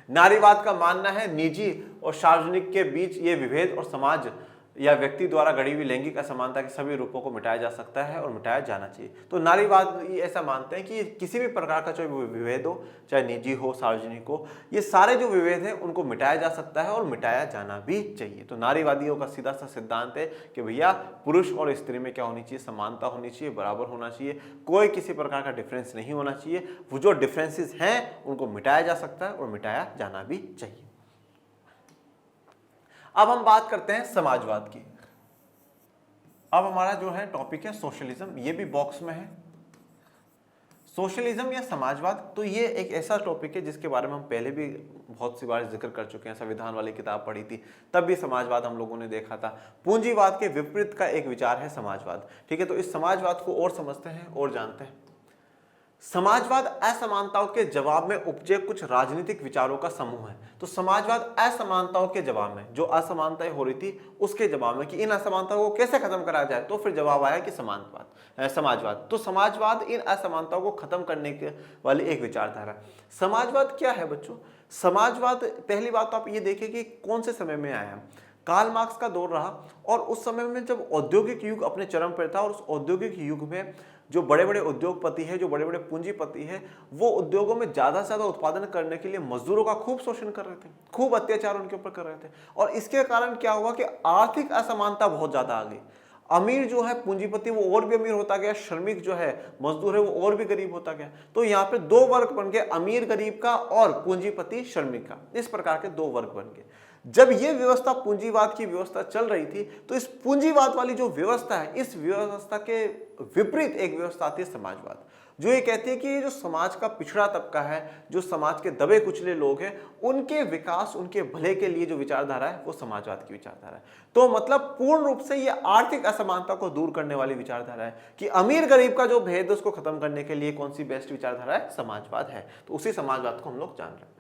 नारीवाद का मानना है निजी और सार्वजनिक के बीच ये विभेद और समाज या व्यक्ति द्वारा गढ़ी हुई लैंगिक असमानता के सभी रूपों को मिटाया जा सकता है और मिटाया जाना चाहिए। तो नारीवाद ये ऐसा मानते हैं कि किसी भी प्रकार का चाहे विभेद हो, चाहे निजी हो सार्वजनिक हो, ये सारे जो विभेद हैं उनको मिटाया जा सकता है और मिटाया जाना भी चाहिए। तो नारीवादियों का सीधा सा सिद्धांत है कि भैया पुरुष और स्त्री में क्या होनी चाहिए, समानता होनी चाहिए, बराबर होना चाहिए, कोई किसी प्रकार का डिफरेंस नहीं होना चाहिए। वो जो डिफरेंसेस हैं उनको मिटाया जा सकता है और मिटाया जाना भी चाहिए। अब हम बात करते हैं समाजवाद की। अब हमारा जो है टॉपिक है सोशलिज्म, ये भी बॉक्स में है। सोशलिज्म या समाजवाद, तो ये एक ऐसा टॉपिक है जिसके बारे में हम पहले भी बहुत सी बार जिक्र कर चुके हैं, संविधान वाली किताब पढ़ी थी तब भी समाजवाद हम लोगों ने देखा था। पूंजीवाद के विपरीत का एक विचार है समाजवाद, ठीक है। तो इस समाजवाद को और समझते हैं और जानते हैं। समाजवाद असमानताओं के जवाब में उपजे कुछ राजनीतिक विचारों का समूह है। तो समाजवाद असमानताओं के जवाब में, जो असमानताएं हो रही थी उसके जवाब में कि इन असमानताओं को कैसे खत्म करा जाए, तो फिर जवाब आया कि समाजवाद। तो समाजवाद इन असमानताओं को खत्म करने के वाली एक विचारधारा। समाजवाद क्या है बच्चों? समाजवाद, पहली बात तो आप ये देखिए कि कौन से समय में आया। कार्ल मार्क्स का दौर रहा और उस समय में जब औद्योगिक युग अपने चरम पर था और उस औद्योगिक युग में जो बड़े बड़े उद्योगपति हैं, जो बड़े बड़े पूंजीपति हैं, वो उद्योगों में ज्यादा से ज्यादा उत्पादन करने के लिए मजदूरों का खूब शोषण कर रहे थे, खूब अत्याचार उनके ऊपर कर रहे थे। और इसके कारण क्या हुआ कि आर्थिक असमानता बहुत ज्यादा आ गई। अमीर जो है पूंजीपति वो और भी अमीर होता गया, श्रमिक जो है मजदूर है वो और भी गरीब होता गया। तो यहाँ पे दो वर्ग बन गए, अमीर गरीब का और पूंजीपति श्रमिक का, इस प्रकार के दो वर्ग बन गए। जब ये व्यवस्था पूंजीवाद की व्यवस्था चल रही थी तो इस पूंजीवाद वाली जो व्यवस्था है, इस व्यवस्था के विपरीत एक व्यवस्था आती है समाजवाद, जो ये कहती है कि ये जो समाज का पिछड़ा तबका है, जो समाज के दबे कुचले लोग हैं, उनके विकास, उनके भले के लिए जो विचारधारा है वो समाजवाद की विचारधारा है। तो मतलब पूर्ण रूप से ये आर्थिक असमानता को दूर करने वाली विचारधारा है कि अमीर गरीब का जो भेद है उसको खत्म करने के लिए कौन सी बेस्ट विचारधारा है, समाजवाद है। तो उसी समाजवाद को हम लोग जान रहे हैं।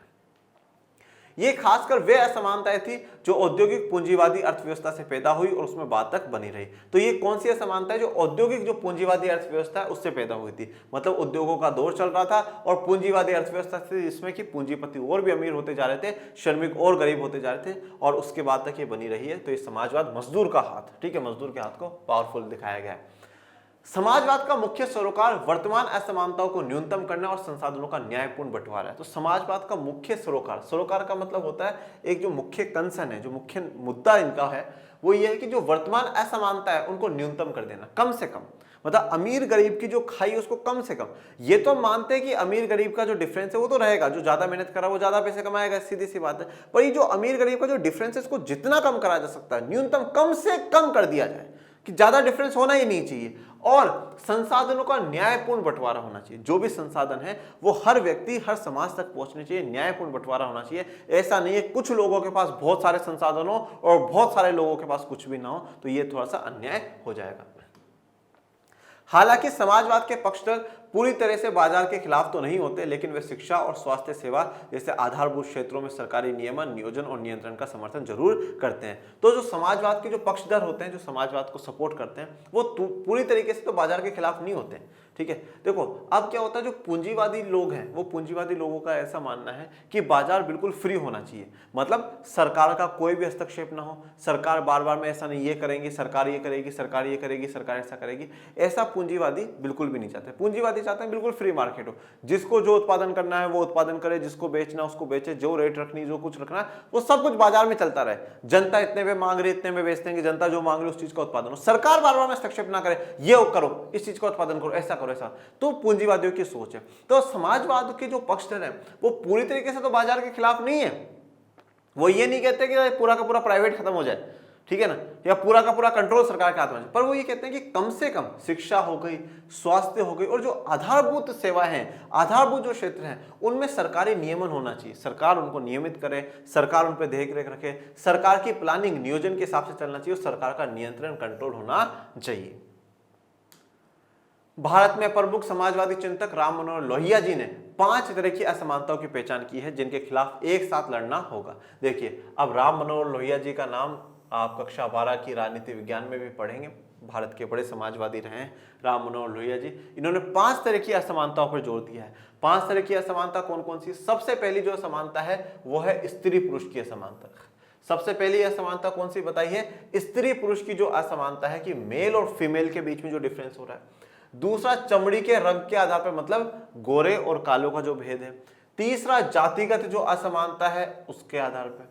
ये खासकर वे असमानताएं थी जो औद्योगिक पूंजीवादी अर्थव्यवस्था से पैदा हुई और उसमें बाद तक बनी रही। तो ये कौन सी असमानता है? जो औद्योगिक जो पूंजीवादी अर्थव्यवस्था है उससे पैदा हुई थी। मतलब उद्योगों का दौर चल रहा था और पूंजीवादी अर्थव्यवस्था थी जिसमें कि पूंजीपति और भी अमीर होते जा रहे थे, श्रमिक और गरीब होते जा रहे थे और उसके बाद तक ये बनी रही है। तो ये समाजवाद मजदूर का हाथ, ठीक है, मजदूर के हाथ को पावरफुल दिखाया गया है। समाजवाद का मुख्य सरोकार वर्तमान असमानताओं को न्यूनतम करना और संसाधनों का न्यायपूर्ण बंटवारा है। तो समाजवाद का मुख्य सरोकार का मतलब होता है एक जो मुख्य कंसर्न है, जो मुख्य मुद्दा इनका है वो ये है कि जो वर्तमान असमानता है उनको न्यूनतम कर देना, कम से कम। मतलब अमीर गरीब की जो खाई उसको कम से कम। ये तो मानते हैं कि अमीर गरीब का जो डिफरेंस है वो तो रहेगा, जो ज्यादा मेहनत करा वो ज्यादा पैसे कमाएगा, सीधी सी बात है। पर ये जो अमीर गरीब का जो डिफरेंस है इसको जितना कम करा जा सकता है, न्यूनतम कम से कम कर दिया जाए कि ज्यादा डिफरेंस होना ही नहीं चाहिए। और संसाधनों का न्यायपूर्ण बंटवारा होना चाहिए। जो भी संसाधन है वो हर व्यक्ति, हर समाज तक पहुंचने चाहिए, न्यायपूर्ण बंटवारा होना चाहिए। ऐसा नहीं है कुछ लोगों के पास बहुत सारे संसाधन हो और बहुत सारे लोगों के पास कुछ भी ना हो, तो ये थोड़ा सा अन्याय हो जाएगा। हालांकि समाजवाद के पक्षधर पूरी तरह से बाजार के खिलाफ तो नहीं होते, लेकिन वे शिक्षा और स्वास्थ्य सेवा जैसे आधारभूत क्षेत्रों में सरकारी नियमन, नियोजन और नियंत्रण का समर्थन जरूर करते हैं। तो जो समाजवाद के जो पक्षधर होते हैं, जो समाजवाद को सपोर्ट करते हैं, वो पूरी तरीके से तो बाजार के खिलाफ नहीं होते। ठीक है, देखो अब क्या होता है, जो पूंजीवादी लोग हैं, वो पूंजीवादी लोगों का ऐसा मानना है कि बाजार बिल्कुल फ्री होना चाहिए, मतलब सरकार का कोई भी हस्तक्षेप ना हो, सरकार बार बार में ऐसा नहीं ये करेंगे, सरकार ये करेगी, सरकार ये करेगी, सरकार ऐसा करेगी, ऐसा पूंजीवादी बिल्कुल भी नहीं चाहते। पूंजीवादी चाहते हैं बिल्कुल फ्री मार्केट हो, जिसको जो उत्पादन करना है वो उत्पादन करे, जिसको बेचना उसको बेचे, जो रेट रखनी, जो कुछ रखना है वो सब कुछ बाजार में चलता रहे, जनता इतने में मांग रही इतने में बेचते हैं, जनता जो मांग रही उस चीज का उत्पादन हो, सरकार बार बार में हस्तक्षेप ना करे, ये करो, इस चीज का उत्पादन करो, ऐसा करो, ऐसा। तो पूंजीवादियों की सोच है। तो समाजवाद के जो पक्षधर हैं वो पूरी तरीके से तो बाजार के खिलाफ नहीं है, वो ये नहीं कहते कि पूरा का पूरा प्राइवेट खत्म हो जाए, ठीक है ना, या पूरा का पूरा कंट्रोल सरकार के हाथ में, पर वो ये कहते हैं कि कम से कम शिक्षा हो गई, स्वास्थ्य हो गई, और जो आधारभूत सेवाएं हैं, आधारभूत जो क्षेत्र हैं, उनमें सरकारी नियमन होना चाहिए, सरकार उनको नियमित करे, सरकार उन पर देख रेख रखे, सरकार की प्लानिंग नियोजन के हिसाब से चलना चाहिए, और सरकार का नियंत्रण कंट्रोल होना चाहिए। भारत में प्रमुख समाजवादी चिंतक राम मनोहर लोहिया जी ने 5 तरह की असमानताओं की पहचान की है, जिनके खिलाफ एक साथ लड़ना होगा। देखिए, अब राम मनोहर लोहिया जी का नाम आप कक्षा 12 की राजनीति विज्ञान में भी पढ़ेंगे। भारत के बड़े समाजवादी रहे हैं राम मनोहर लोहिया जी। इन्होंने 5 तरह की असमानताओं पर जोर दिया है। 5 तरह की असमानता कौन कौन सी? सबसे पहली जो असमानता है वो है स्त्री पुरुष की असमानता। सबसे पहली असमानता कौन सी बताई है? स्त्री पुरुष की जो असमानता है कि मेल और फीमेल के बीच में जो डिफरेंस हो रहा है। दूसरा, चमड़ी के रंग के आधार पर, मतलब गोरे और कालों का जो भेद है। तीसरा, जातिगत जो असमानता है उसके आधार पर।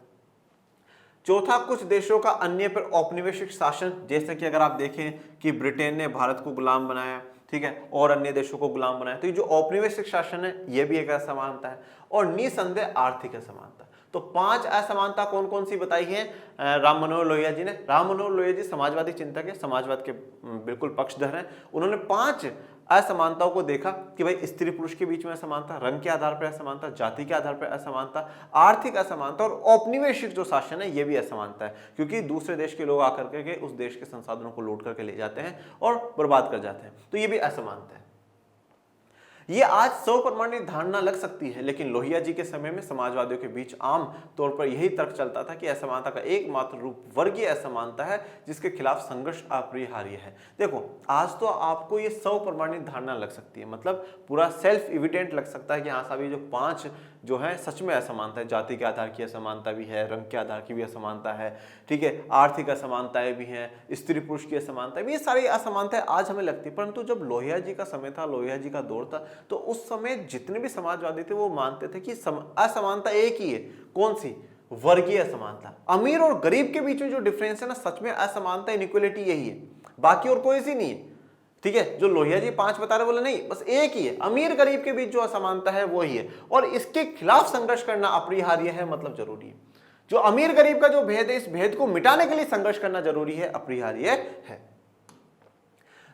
चौथा, कुछ देशों का अन्य पर औपनिवेशिक शासन, जैसे कि अगर आप देखें कि ब्रिटेन ने भारत को गुलाम बनाया, ठीक है, और अन्य देशों को गुलाम बनाया, तो ये जो औपनिवेशिक शासन है ये भी एक असमानता है। और निसंदेह आर्थिक असमानता। तो 5 असमानता कौन कौन सी बताई है राम मनोहर लोहिया जी ने? राम मनोहर लोहिया जी समाजवादी चिंतक है, समाजवाद के बिल्कुल पक्षधर हैं। उन्होंने 5 असमानताओं को देखा कि भाई स्त्री पुरुष के बीच में असमानता, रंग के आधार पर असमानता, जाति के आधार पर असमानता, आर्थिक असमानता, और औपनिवेशिक जो शासन है ये भी असमानता है, क्योंकि दूसरे देश के लोग आकर के उस देश के संसाधनों को लूट करके ले जाते हैं और बर्बाद कर जाते हैं, तो ये भी असमानता है। ये आज सर्वप्रमाणित धारणा लग सकती है, लेकिन लोहिया जी के समय में समाजवादियों के बीच आम तौर पर यही तर्क चलता था कि असमानता का एकमात्र रूप वर्गीय असमानता है, जिसके खिलाफ संघर्ष अपरिहार्य है। देखो, आज तो आपको ये सर्वप्रमाणित धारणा लग सकती है, मतलब पूरा सेल्फ एविडेंट लग सकता है कि हाँ साहब ये जो 5 जो है सच में असमानता है। जाति के आधार की असमानता भी है, रंग के आधार की भी असमानता है, ठीक है, आर्थिक असमानताएं भी हैं, स्त्री पुरुष की असमानता भी, ये सारी असमानताएं आज हमें लगती है। परंतु जब लोहिया जी का समय था, लोहिया जी का दौर था, तो उस समय जितने भी समाजवादी थे वो मानते थे कि असमानता एक ही है। कौन सी? वर्गीय असमानता। अमीर और गरीब के बीच में जो डिफरेंस है ना, सच में असमानता, इनइक्वालिटी यही है, बाकी और कोई सी नहीं है। ठीक है, जो लोहिया जी 5 बता रहे बोले नहीं, बस एक ही है, अमीर गरीब के बीच जो असमानता है वो ही है, और इसके खिलाफ संघर्ष करना अपरिहार्य है, मतलब जरूरी है। जो अमीर गरीब का जो भेद है, इस भेद को मिटाने के लिए संघर्ष करना जरूरी है, अपरिहार्य है।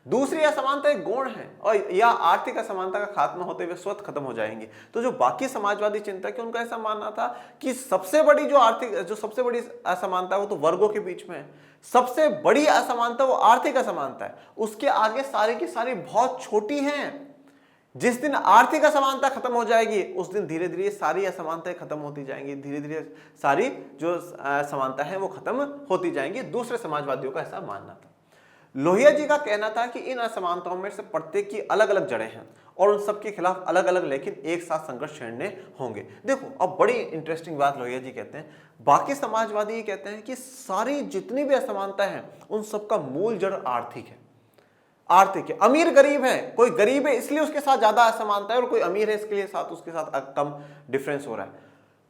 दूसरी असमानता एक गौण है, और या आर्थिक असमानता का खात्मा होते हुए स्वतः खत्म हो जाएंगी। तो जो बाकी समाजवादी चिंतक है उनका ऐसा मानना था कि सबसे बड़ी जो सबसे बड़ी असमानता है वो तो वर्गों के बीच में है, सबसे बड़ी असमानता वो आर्थिक असमानता है, उसके आगे सारी की सारी बहुत छोटी हैं। जिस दिन आर्थिक असमानता खत्म हो जाएगी उस दिन धीरे धीरे सारी असमानताएं खत्म होती जाएंगी, धीरे धीरे सारी जो समानता है वो खत्म होती जाएंगी। दूसरे समाजवादियों का ऐसा मानना था। लोहिया जी का कहना था कि इन असमानताओं में से प्रत्येक की अलग अलग जड़ें हैं और उन सब के खिलाफ अलग अलग लेकिन एक साथ संघर्ष छेड़ने होंगे। देखो, अब बड़ी इंटरेस्टिंग बात लोहिया जी कहते हैं, बाकी समाजवादी ये कहते हैं कि सारी जितनी भी असमानता है उन सबका मूल जड़ आर्थिक है। आर्थिक है, अमीर गरीब है, कोई गरीब है इसलिए उसके साथ ज्यादा असमानता है और कोई अमीर है इसके लिए उसके साथ कम डिफरेंस हो रहा है।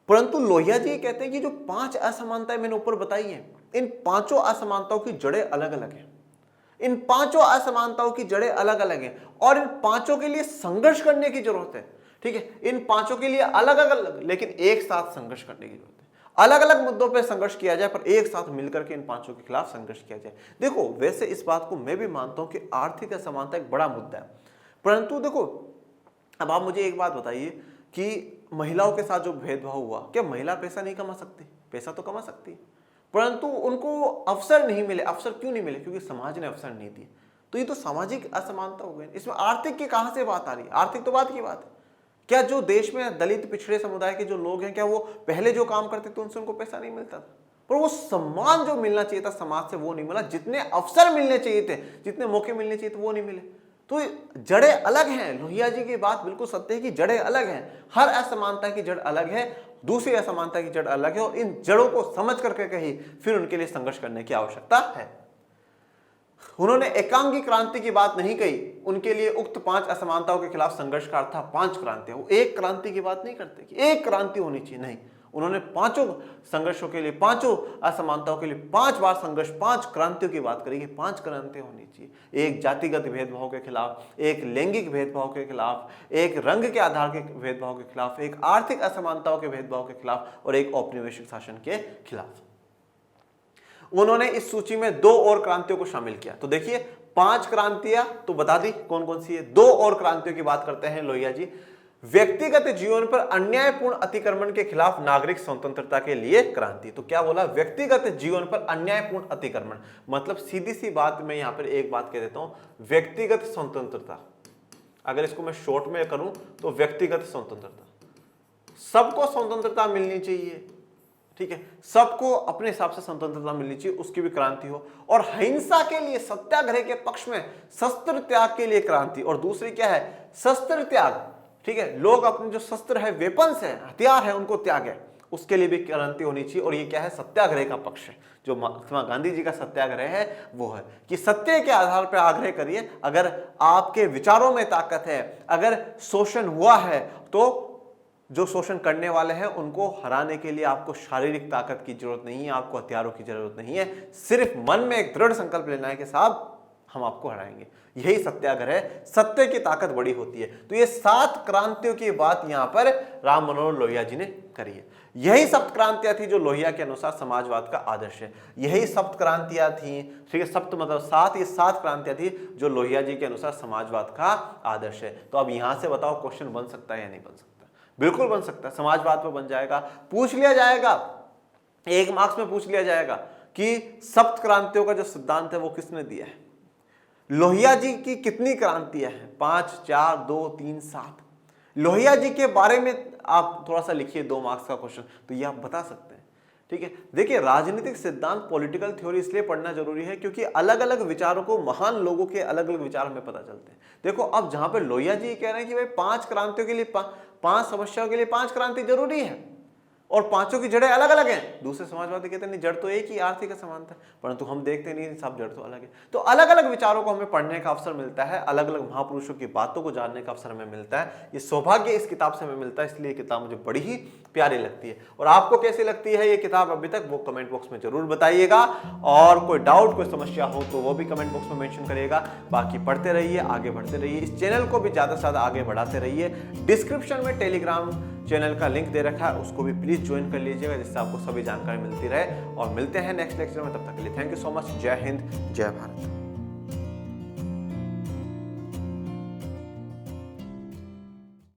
परंतु लोहिया जी कहते हैं कि जो 5 असमानताएं मैंने ऊपर बताई हैं, इन 5 असमानताओं की जड़ें अलग अलग हैं। इन 5 असमानताओं की जड़ें अलग अलग हैं और इन 5 के लिए संघर्ष करने की जरूरत है। ठीक है, इन 5 के लिए अलग अलग लेकिन एक साथ संघर्ष करने की जरूरत है। अलग अलग मुद्दों पर संघर्ष किया जाए पर एक साथ मिलकर के इन 5 के खिलाफ संघर्ष किया जाए। देखो, वैसे इस बात को मैं भी मानता हूं कि आर्थिक असमानता एक बड़ा मुद्दा है, परंतु देखो, अब आप मुझे एक बात बताइए कि महिलाओं के साथ जो भेदभाव हुआ, क्या महिला पैसा नहीं कमा सकती? पैसा तो कमा सकती, परंतु उनको अवसर नहीं मिले। अवसर क्यों नहीं मिले? क्योंकि समाज ने अवसर नहीं दिए। तो ये तो सामाजिक असमानता हो गई। इसमें आर्थिक की कहां से बात आ रही है? आर्थिक तो बात की बात है। क्या जो देश में दलित पिछड़े समुदाय के जो लोग हैं, क्या वो पहले जो काम करते थे उनसे उनको पैसा नहीं मिलता था? पर वो सम्मान जो मिलना चाहिए था समाज से वो नहीं मिला, जितने अवसर मिलने चाहिए थे, जितने मौके मिलने चाहिए थे वो नहीं मिले। तो जड़ें अलग हैं। लोहिया जी की बात बिल्कुल सत्य है कि जड़ें अलग हैं। हर असमानता की जड़ अलग है, दूसरी असमानता की जड़ अलग है, और इन जड़ों को समझ करके कहीं फिर उनके लिए संघर्ष करने की आवश्यकता है। उन्होंने एकांगी क्रांति की बात नहीं कही। उनके लिए उक्त 5 असमानताओं के खिलाफ संघर्ष का अर्थ था 5 क्रांतियां। वो एक क्रांति की बात नहीं करते कि एक क्रांति होनी चाहिए, नहीं। उन्होंने 5 संघर्षों के लिए, 5 असमानताओं के लिए 5 बार संघर्ष, 5 क्रांतियों की बात करी कि 5 क्रांतियां होनी चाहिए। एक जातिगत भेदभाव के खिलाफ, एक लैंगिक भेदभाव के खिलाफ, एक रंग के आधार के भेदभाव के खिलाफ, एक आर्थिक असमानताओं के भेदभाव के खिलाफ, और एक औपनिवेशिक शासन के खिलाफ। उन्होंने इस सूची में 2 और क्रांतियों को शामिल किया। तो देखिए 5 क्रांतियां तो बता दी कौन कौन सी है। 2 और क्रांतियों की बात करते हैं लोहिया जी। व्यक्तिगत जीवन पर अन्यायपूर्ण अतिक्रमण के खिलाफ नागरिक स्वतंत्रता के लिए क्रांति। तो क्या बोला? व्यक्तिगत जीवन पर अन्यायपूर्ण अतिक्रमण, मतलब सीधी सी बात मैं यहां पर एक बात कह देता हूं, व्यक्तिगत स्वतंत्रता। अगर इसको मैं शॉर्ट में करूं तो व्यक्तिगत स्वतंत्रता, सबको स्वतंत्रता मिलनी चाहिए, ठीक है, सबको अपने हिसाब से स्वतंत्रता मिलनी चाहिए, उसकी भी क्रांति हो। और हिंसा के लिए, सत्याग्रह के पक्ष में शस्त्र त्याग के लिए क्रांति। और दूसरी क्या है? शस्त्र त्याग, ठीक है, लोग अपने जो शस्त्र है, वेपन्स है, हथियार है, उनको त्यागे, उसके लिए भी क्रांति होनी चाहिए। और ये क्या है? सत्याग्रह का पक्ष है। जो महात्मा गांधी जी का सत्याग्रह है वो है कि सत्य के आधार पर आग्रह करिए। अगर आपके विचारों में ताकत है, अगर शोषण हुआ है, तो जो शोषण करने वाले हैं उनको हराने के लिए आपको शारीरिक ताकत की जरूरत नहीं है, आपको हथियारों की जरूरत नहीं है, सिर्फ मन में एक दृढ़ संकल्प लेना है कि साहब हम आपको हराएंगे। यही सत्याग्रह है, सत्य की ताकत बड़ी होती है। तो ये 7 क्रांतियों की बात यहां पर राम मनोहर लोहिया जी ने करी है। यही सप्त क्रांतियां थी जो लोहिया के अनुसार समाजवाद का आदर्श है। यही सप्त क्रांतियां थी, ठीक है, सप्त मतलब 7, ये 7 क्रांतियां थी जो लोहिया जी के अनुसार समाजवाद का आदर्श है। तो अब यहां से बताओ क्वेश्चन बन सकता है या नहीं बन सकता? बिल्कुल बन सकता है, समाजवाद पर बन जाएगा। पूछ लिया जाएगा, 1 मार्क्स में पूछ लिया जाएगा कि सप्त क्रांतियों का जो सिद्धांत है वो किसने दिया है? लोहिया जी की कितनी क्रांतियां हैं? 5, 4, 2, 3, 7। लोहिया जी के बारे में आप थोड़ा सा लिखिए 2 मार्क्स का क्वेश्चन, तो ये आप बता सकते हैं, ठीक है। देखिए राजनीतिक सिद्धांत, पॉलिटिकल थ्योरी इसलिए पढ़ना जरूरी है क्योंकि अलग अलग विचारों को, महान लोगों के अलग अलग विचार हमें पता चलते हैं। देखो अब जहां पे लोहिया जी कह रहे हैं कि भाई 5 क्रांतियों के लिए, 5 समस्याओं के लिए 5 क्रांति जरूरी है और 5 की जड़ें अलग अलग हैं। दूसरे समाजवादी कहते हैं नहीं, जड़ तो एक ही, आर्थिक असमानता, परंतु हम देखते नहीं, सब जड़ तो अलग है। तो अलग अलग विचारों को हमें पढ़ने का अवसर मिलता है, अलग अलग महापुरुषों की बातों को जानने का अवसर हमें मिलता है। ये सौभाग्य इस किताब से हमें मिलता है, इसलिए ये किताब मुझे बड़ी ही प्यारी लगती है। और आपको कैसी लगती है ये किताब अभी तक, वो कमेंट बॉक्स में जरूर बताइएगा। और कोई डाउट, कोई समस्या हो तो वो भी कमेंट बॉक्स में मेंशन करिएगा। बाकी पढ़ते रहिए, आगे बढ़ते रहिए, इस चैनल को भी ज्यादा से ज्यादा आगे बढ़ाते रहिए। डिस्क्रिप्शन में टेलीग्राम चैनल का लिंक दे रखा है, उसको भी प्लीज ज्वाइन कर लीजिएगा, जिससे आपको सभी जानकारी मिलती रहे। और मिलते हैं नेक्स्ट लेक्चर में, तब तक के लिए थैंक यू सो मच। जय हिंद, जय भारत।